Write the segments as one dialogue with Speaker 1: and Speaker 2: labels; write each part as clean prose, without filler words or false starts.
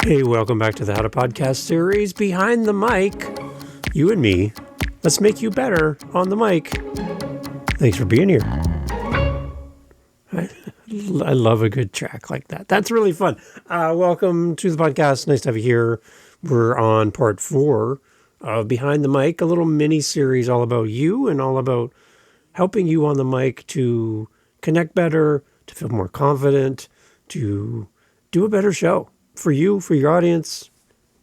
Speaker 1: Hey, welcome back to the How to Podcast series, Behind the Mic. You and me, let's make you better on the mic. Thanks for being here. I love a good track like that. That's really fun. Welcome to the podcast. Nice to have you here. We're on part 4 of Behind the Mic, a little mini series all about you and all about helping you on the mic to connect better, to feel more confident, to do a better show for you, for your audience.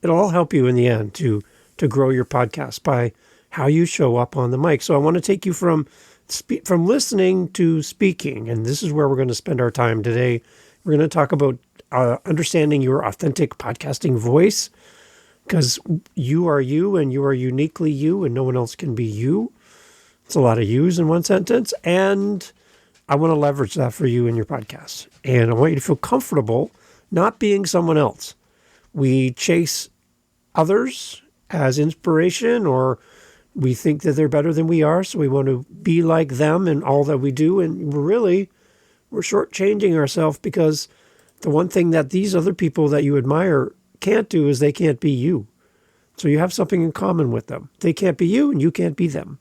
Speaker 1: It'll all help you in the end to grow your podcast by how you show up on the mic. So I want to take you from listening to speaking, and this is where we're going to spend our time today. We're going to talk about understanding your authentic podcasting voice, because you are you and you are uniquely you and no one else can be you. It's a lot of yous in one sentence, and I want to leverage that for you in your podcast. And I want you to feel comfortable not being someone else. We chase others as inspiration, or we think that they're better than we are, so we want to be like them in all that we do. And we're shortchanging ourselves, because the one thing that these other people that you admire can't do is they can't be you. So you have something in common with them. They can't be you and you can't be them.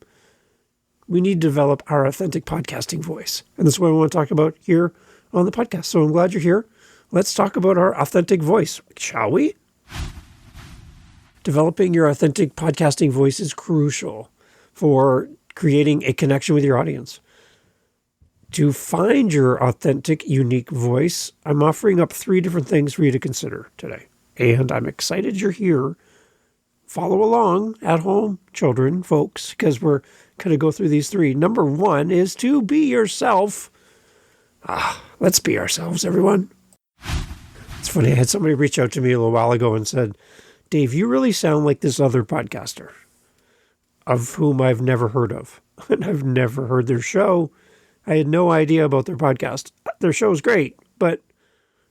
Speaker 1: We need to develop our authentic podcasting voice. And that's what I want to talk about here on the podcast. So I'm glad you're here. Let's talk about our authentic voice, shall we? Developing your authentic podcasting voice is crucial for creating a connection with your audience. To find your authentic, unique voice, I'm offering up 3 different things for you to consider today. And I'm excited you're here. Follow along at home, children, folks, because we're going to go through these 3. Number 1 is to be yourself. Let's be ourselves, everyone. It's funny, I had somebody reach out to me a little while ago and said, Dave, you really sound like this other podcaster of whom I've never heard of. And I've never heard their show. I had no idea about their podcast. Their show is great, but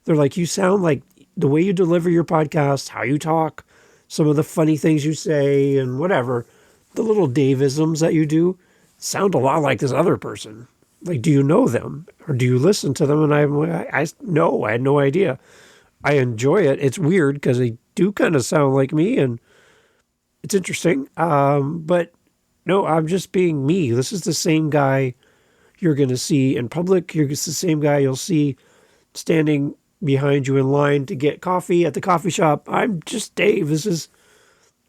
Speaker 1: they're like, you sound like the way you deliver your podcast, how you talk, some of the funny things you say and whatever, the little Dave-isms that you do sound a lot like this other person. Like, do you know them or do you listen to them? And I had no idea. I enjoy it. It's weird because they do kind of sound like me and it's interesting. But no, I'm just being me. This is the same guy you're going to see in public. It's the same guy you'll see standing behind you in line to get coffee at the coffee shop. I'm just Dave. This is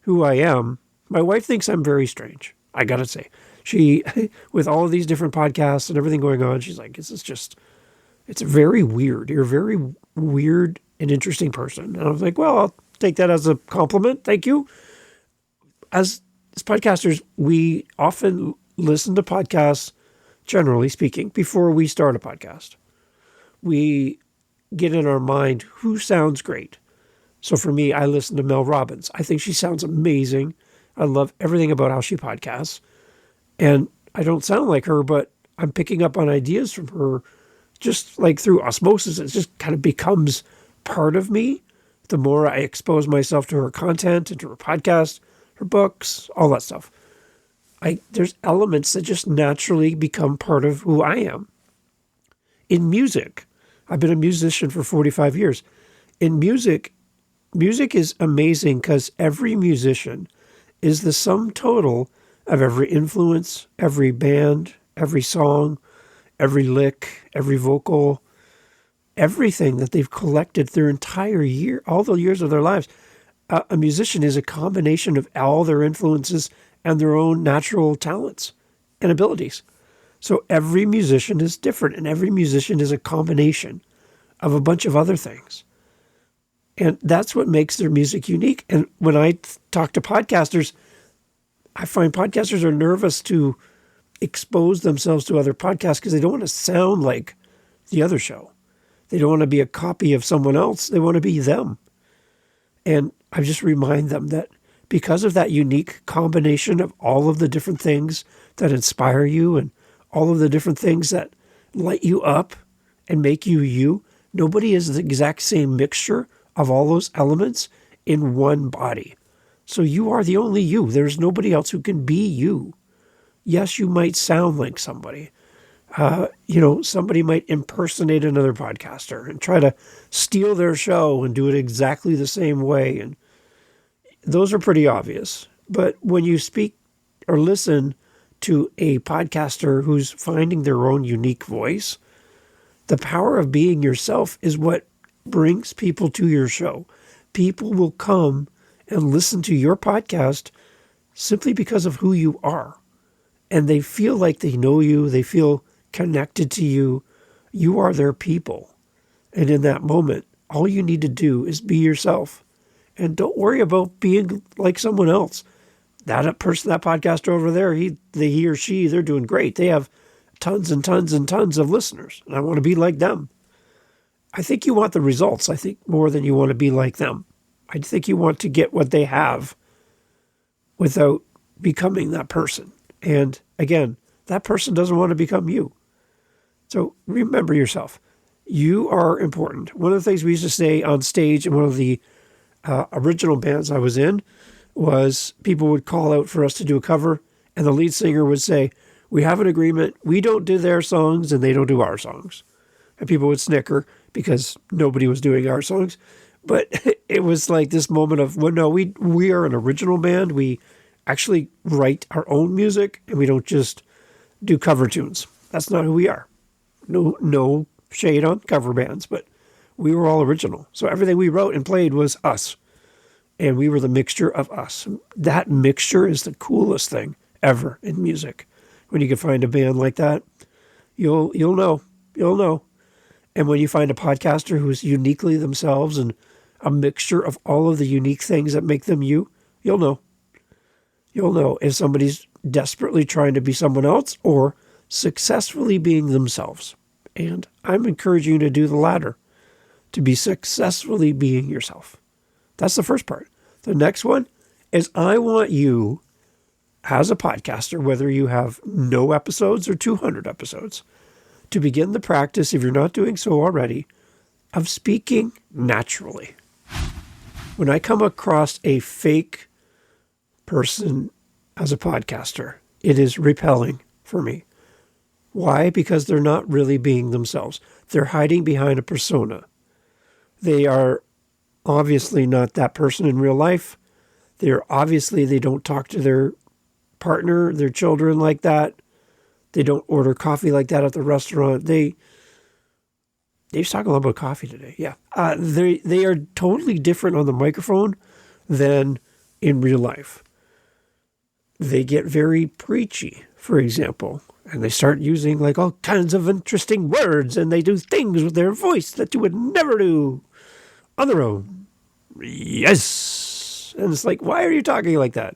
Speaker 1: who I am. My wife thinks I'm very strange. I got to say, she, with all of these different podcasts and everything going on, she's like, it's very weird. You're a very weird and interesting person. And I was like, well, I'll take that as a compliment. Thank you. As podcasters, we often listen to podcasts, generally speaking, before we start a podcast. We get in our mind who sounds great. So for me, I listen to Mel Robbins. I think she sounds amazing. I love everything about how she podcasts. And I don't sound like her, but I'm picking up on ideas from her just like through osmosis. It just kind of becomes part of me. The more I expose myself to her content and to her podcast, her books, all that stuff. There's elements that just naturally become part of who I am. In music, I've been a musician for 45 years. In music is amazing because every musician is the sum total of every influence, every band, every song, every lick, every vocal, everything that they've collected their entire year, all the years of their lives. A musician is a combination of all their influences and their own natural talents and abilities. So every musician is different, and every musician is a combination of a bunch of other things. And that's what makes their music unique. And when I talk to podcasters, I find podcasters are nervous to expose themselves to other podcasts because they don't want to sound like the other show. They don't want to be a copy of someone else. They want to be them. And I just remind them that because of that unique combination of all of the different things that inspire you and all of the different things that light you up and make you you, nobody is the exact same mixture of all those elements in one body. So you are the only you. There's nobody else who can be you. Yes, you might sound like somebody. Somebody might impersonate another podcaster and try to steal their show and do it exactly the same way. And those are pretty obvious. But when you speak or listen to a podcaster who's finding their own unique voice, the power of being yourself is what brings people to your show. People will come and listen to your podcast simply because of who you are. And they feel like they know you. They feel connected to you. You are their people. And in that moment, all you need to do is be yourself. And don't worry about being like someone else. That person, that podcaster over there, he or she, they're doing great. They have tons and tons and tons of listeners. And I want to be like them. I think you want the results, I think, more than you want to be like them. I think you want to get what they have without becoming that person. And again, that person doesn't want to become you. So remember yourself. You are important. One of the things we used to say on stage in one of the original bands I was in was people would call out for us to do a cover, and the lead singer would say, "We have an agreement. We don't do their songs and they don't do our songs." And people would snicker because nobody was doing our songs. But it was like this moment of, well, no, we are an original band. We actually write our own music, and we don't just do cover tunes. That's not who we are. No shade on cover bands, but we were all original. So everything we wrote and played was us. And we were the mixture of us. That mixture is the coolest thing ever in music. When you can find a band like that, you'll know. You'll know. And when you find a podcaster who's uniquely themselves and a mixture of all of the unique things that make them you, you'll know. You'll know if somebody's desperately trying to be someone else or successfully being themselves. And I'm encouraging you to do the latter, to be successfully being yourself. That's the first part. The next one is I want you, as a podcaster, whether you have no episodes or 200 episodes, to begin the practice, if you're not doing so already, of speaking naturally. When I come across a fake person as a podcaster, it is repelling for me. Why? Because they're not really being themselves. They're hiding behind a persona. They are obviously not that person in real life. They don't talk to their partner, their children like that. They don't order coffee like that at the restaurant. Dave's talking a lot about coffee today. Yeah. They are totally different on the microphone than in real life. They get very preachy, for example, and they start using like all kinds of interesting words, and they do things with their voice that you would never do on their own. Yes. And it's like, why are you talking like that?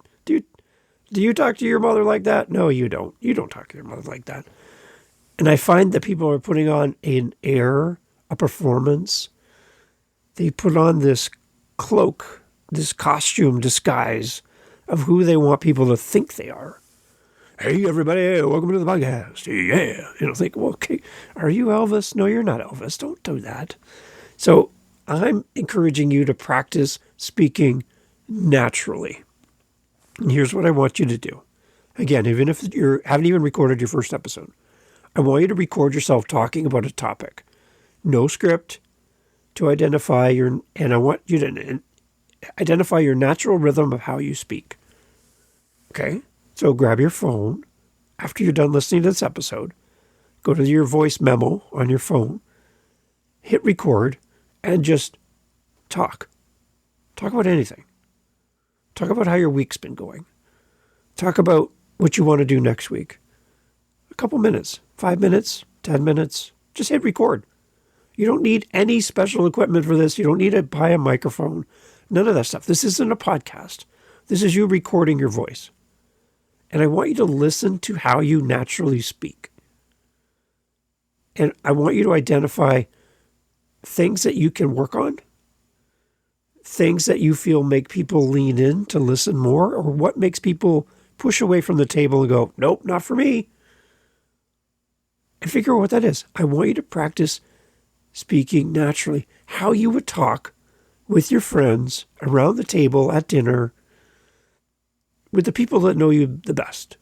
Speaker 1: Do you talk to your mother like that? No, you don't. You don't talk to your mother like that. And I find that people are putting on an air, a performance. They put on this cloak, this costume disguise of who they want people to think they are. Hey, everybody, welcome to the podcast. Yeah. Think, well, okay, are you Elvis? No, you're not Elvis. Don't do that. So I'm encouraging you to practice speaking naturally. And here's what I want you to do. Again, even if you haven't even recorded your first episode, I want you to record yourself talking about a topic. No script to identify and I want you to identify your natural rhythm of how you speak. Okay? So grab your phone after you're done listening to this episode. Go to your voice memo on your phone. Hit record and just talk. Talk about anything. Talk about how your week's been going. Talk about what you want to do next week. A couple minutes, 5 minutes, 10 minutes. Just hit record. You don't need any special equipment for this. You don't need to buy a microphone. None of that stuff. This isn't a podcast. This is you recording your voice. And I want you to listen to how you naturally speak. And I want you to identify things that you can work on, things that you feel make people lean in to listen more, or what makes people push away from the table and go, nope, not for me. And figure out what that is. I want you to practice speaking naturally, how you would talk with your friends around the table at dinner, with the people that know you the best.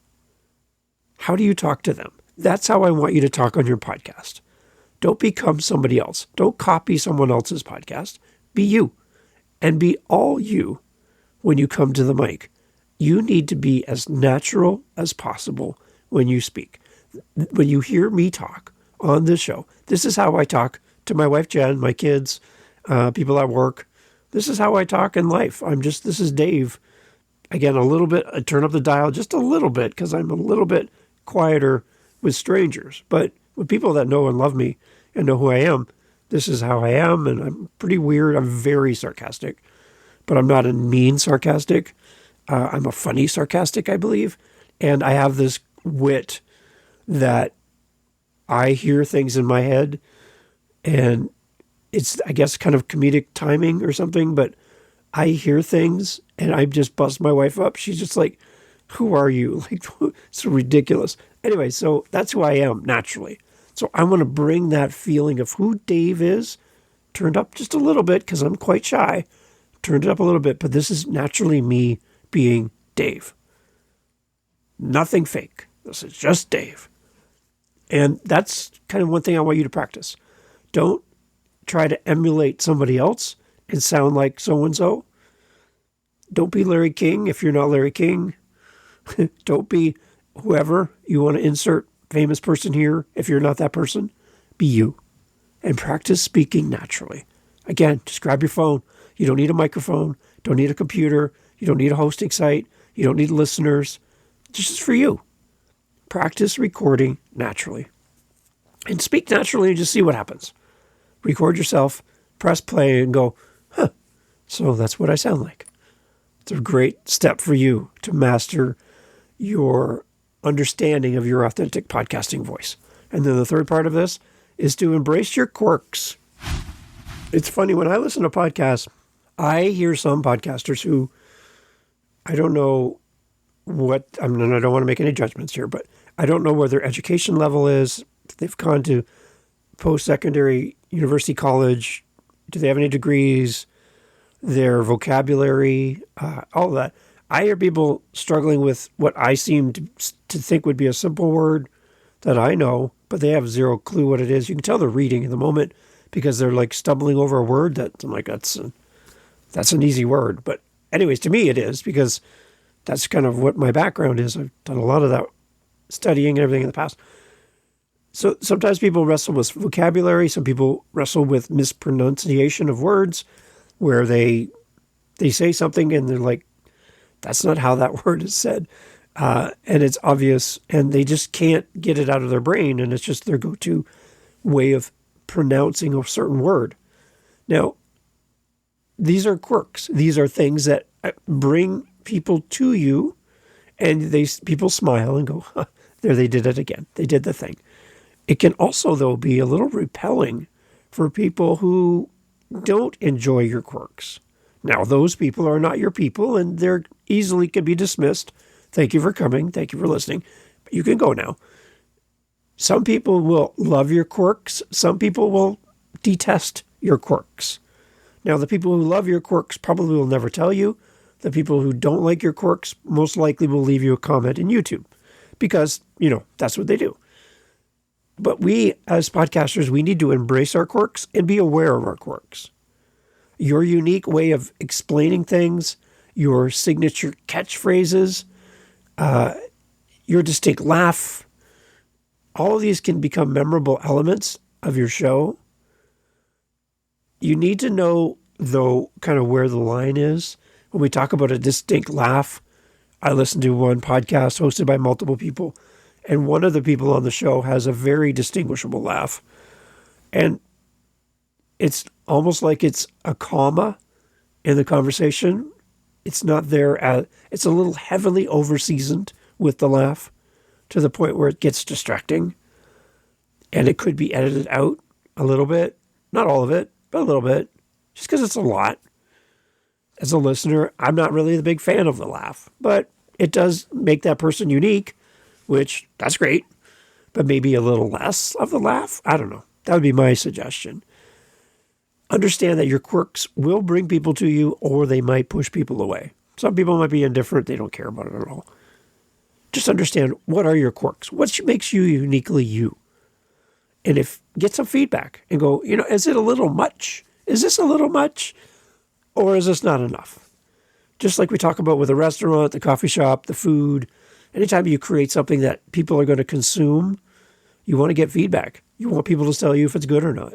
Speaker 1: How do you talk to them? That's how I want you to talk on your podcast. Don't become somebody else. Don't copy someone else's podcast. Be you, and be all you when you come to the mic. You need to be as natural as possible when you speak. When you hear me talk on this show, this is how I talk to my wife, Jen, my kids, people at work. This is how I talk in life. This is Dave. Again, a little bit, I turn up the dial just a little bit because I'm a little bit quieter with strangers. But with people that know and love me and know who I am, this is how I am. And I'm pretty weird. I'm very sarcastic, but I'm not a mean sarcastic. I'm a funny sarcastic, I believe. And I have this wit that I hear things in my head, and it's, I guess, kind of comedic timing or something, but I hear things and I just bust my wife up. She's just like, who are you? Like, it's ridiculous. Anyway, so that's who I am naturally. So I want to bring that feeling of who Dave is turned up just a little bit because I'm quite shy. Turned it up a little bit, but this is naturally me being Dave. Nothing fake. This is just Dave. And that's kind of one thing I want you to practice. Don't try to emulate somebody else and sound like so-and-so. Don't be Larry King if you're not Larry King. Don't be whoever you want to insert famous person here if you're not that person. Be you. And practice speaking naturally. Again, just grab your phone. You don't need a microphone. Don't need a computer. You don't need a hosting site. You don't need listeners. Just for you. Practice recording naturally. And speak naturally and just see what happens. Record yourself, press play, and go, huh, so that's what I sound like. It's a great step for you to master your understanding of your authentic podcasting voice. And then the third part of this is to embrace your quirks. It's funny, when I listen to podcasts, I hear some podcasters who, I don't know what, I mean, I don't want to make any judgments here, but I don't know where their education level is. They've gone to post-secondary, university, college. Do they have any degrees? Their vocabulary, all of that. I hear people struggling with what I seem to think would be a simple word that I know, but they have zero clue what it is. You can tell they're reading in the moment because they're like stumbling over a word that I'm like, that's an easy word. But anyways, to me it is, because that's kind of what my background is. I've done a lot of that studying and everything in the past. So sometimes people wrestle with vocabulary. Some people wrestle with mispronunciation of words, where they say something and they're like, that's not how that word is said. And it's obvious, and they just can't get it out of their brain, and it's just their go-to way of pronouncing a certain word. Now, these are quirks. These are things that bring people to you, and people smile and go, huh, there, they did it again. They did the thing. It can also, though, be a little repelling for people who don't enjoy your quirks. Now, those people are not your people, and they're easily can be dismissed. Thank you for coming. Thank you for listening. But you can go now. Some people will love your quirks. Some people will detest your quirks. Now, the people who love your quirks probably will never tell you. The people who don't like your quirks most likely will leave you a comment in YouTube because, that's what they do. But we, as podcasters, we need to embrace our quirks and be aware of our quirks. Your unique way of explaining things, your signature catchphrases, your distinct laugh, all of these can become memorable elements of your show. You need to know, though, kind of where the line is. When we talk about a distinct laugh, I listened to one podcast hosted by multiple people, and one of the people on the show has a very distinguishable laugh. And it's almost like it's a comma in the conversation. It's not there. It's a little heavily overseasoned with the laugh to the point where it gets distracting. And it could be edited out a little bit. Not all of it, but a little bit. Just because it's a lot. As a listener, I'm not really the big fan of the laugh. But it does make that person unique, which, that's great. But maybe a little less of the laugh? I don't know. That would be my suggestion. Understand that your quirks will bring people to you, or they might push people away. Some people might be indifferent. They don't care about it at all. Just understand, what are your quirks? What makes you uniquely you? And get some feedback and go, is it a little much? Is this a little much? Or is this not enough? Just like we talk about with a restaurant, the coffee shop, the food, anytime you create something that people are going to consume, you want to get feedback. You want people to tell you if it's good or not.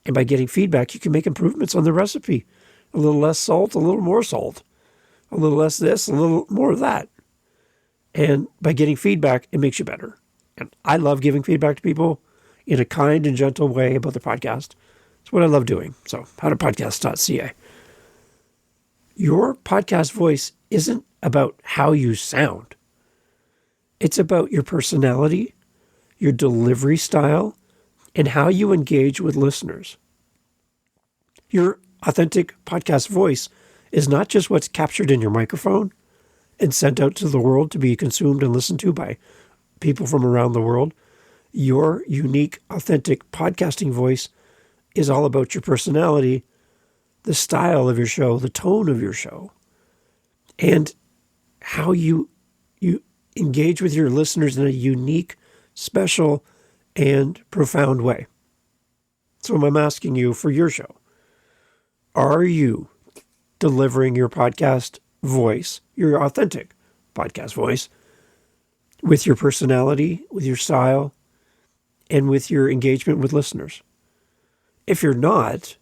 Speaker 1: And by getting feedback, you can make improvements on the recipe. A little less salt, a little more salt. A little less this, a little more of that. And by getting feedback, it makes you better. And I love giving feedback to people in a kind and gentle way about their podcast. It's what I love doing. So, howtopodcast.ca. Your podcast voice isn't about how you sound. It's about your personality, your delivery style, and how you engage with listeners. Your authentic podcast voice is not just what's captured in your microphone and sent out to the world to be consumed and listened to by people from around the world. Your unique, authentic podcasting voice is all about your personality, the style of your show, the tone of your show, and how you engage with your listeners in a unique, special, and profound way. So I'm asking you for your show. Are you delivering your podcast voice, your authentic podcast voice, with your personality, with your style, and with your engagement with listeners? If you're not,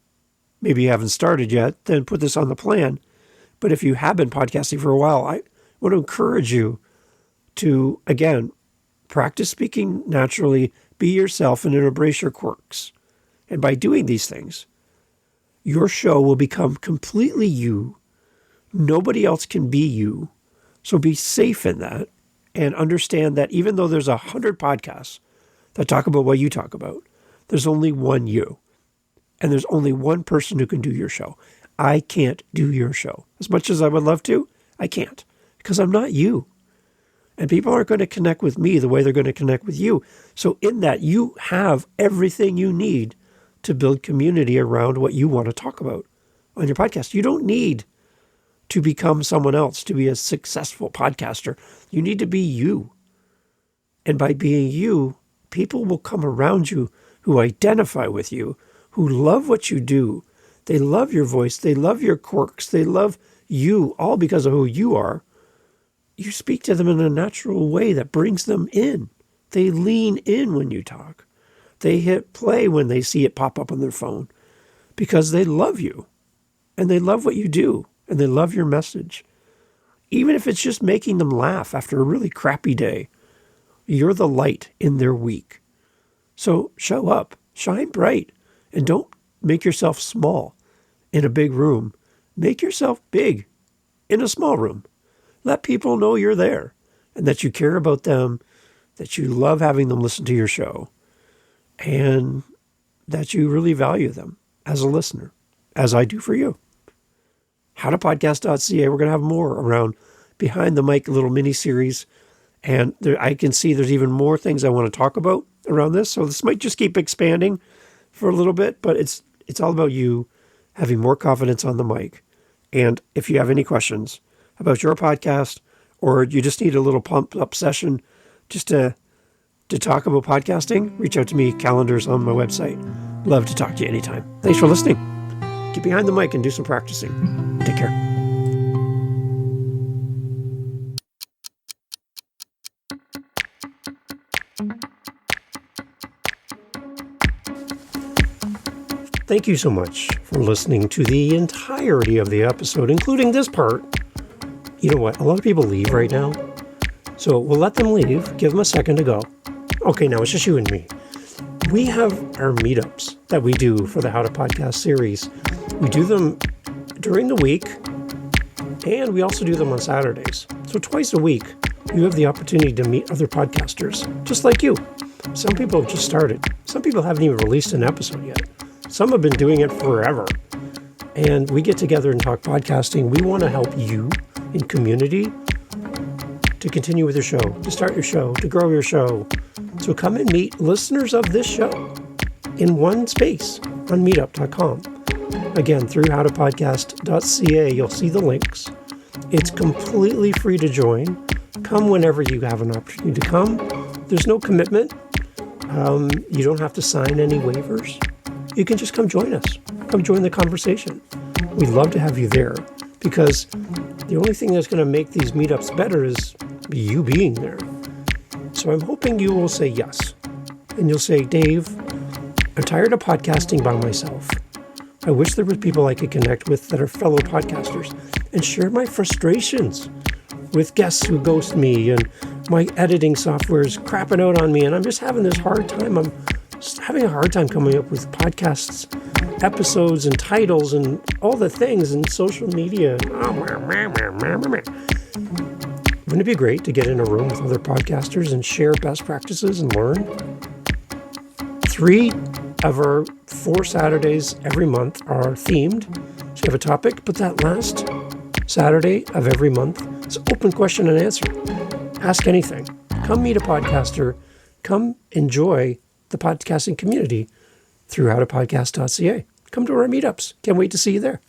Speaker 1: maybe you haven't started yet, then put this on the plan. But if you have been podcasting for a while, I want to encourage you to, again, practice speaking naturally, be yourself, and embrace your quirks. And by doing these things, your show will become completely you. Nobody else can be you. So be safe in that and understand that even though there's 100 podcasts that talk about what you talk about, there's only one you. And there's only one person who can do your show. I can't do your show. As much as I would love to, I can't, because I'm not you. And people aren't going to connect with me the way they're going to connect with you. So in that, you have everything you need to build community around what you want to talk about on your podcast. You don't need to become someone else to be a successful podcaster. You need to be you. And by being you, people will come around you who identify with you, who love what you do. They love your voice. They love your quirks. They love you, all because of who you are. You speak to them in a natural way that brings them in. They lean in when you talk. They hit play when they see it pop up on their phone because they love you and they love what you do and they love your message. Even if it's just making them laugh after a really crappy day, you're the light in their week. So show up, shine bright, and don't make yourself small in a big room. Make yourself big in a small room. Let people know you're there and that you care about them, that you love having them listen to your show, and that you really value them as a listener, as I do for you. Howtopodcast.ca, we're going to have more around Behind the Mic, little mini-series, and I can see there's even more things I want to talk about around this, so this might just keep expanding for a little bit, but it's all about you having more confidence on the mic. And if you have any questions about your podcast, or you just need a little pump up session just to talk about podcasting, reach out to me. Calendars on my website. Love to talk to you anytime. Thanks for listening. Get behind the mic and do some practicing. Take care. Thank you so much for listening to the entirety of the episode, including this part. You know what? A lot of people leave right now. So we'll let them leave. Give them a second to go. Okay, now it's just you and me. We have our meetups that we do for the How to Podcast series. We do them during the week, and we also do them on Saturdays. So twice a week, you have the opportunity to meet other podcasters, just like you. Some people have just started. Some people haven't even released an episode yet. Some have been doing it forever. And we get together and talk podcasting. We want to help you in community to continue with your show, to start your show, to grow your show. So come and meet listeners of this show in one space on meetup.com. Again, through howtopodcast.ca, you'll see the links. It's completely free to join. Come whenever you have an opportunity to come. There's no commitment. You don't have to sign any waivers. You can just come join us. Come join the conversation. We'd love to have you there because the only thing that's going to make these meetups better is you being there. So I'm hoping you will say yes. And you'll say, Dave, I'm tired of podcasting by myself. I wish there were people I could connect with that are fellow podcasters and share my frustrations with guests who ghost me and my editing software is crapping out on me and I'm just having this hard time. I'm just having a hard time coming up with podcasts, episodes and titles and all the things and social media. Wouldn't it be great to get in a room with other podcasters and share best practices and learn? 3 of our 4 Saturdays every month are themed. So you have a topic, but that last Saturday of every month is open question and answer. Ask anything. Come meet a podcaster. Come enjoy the podcasting community through howtopodcast.ca. Come to our meetups. Can't wait to see you there.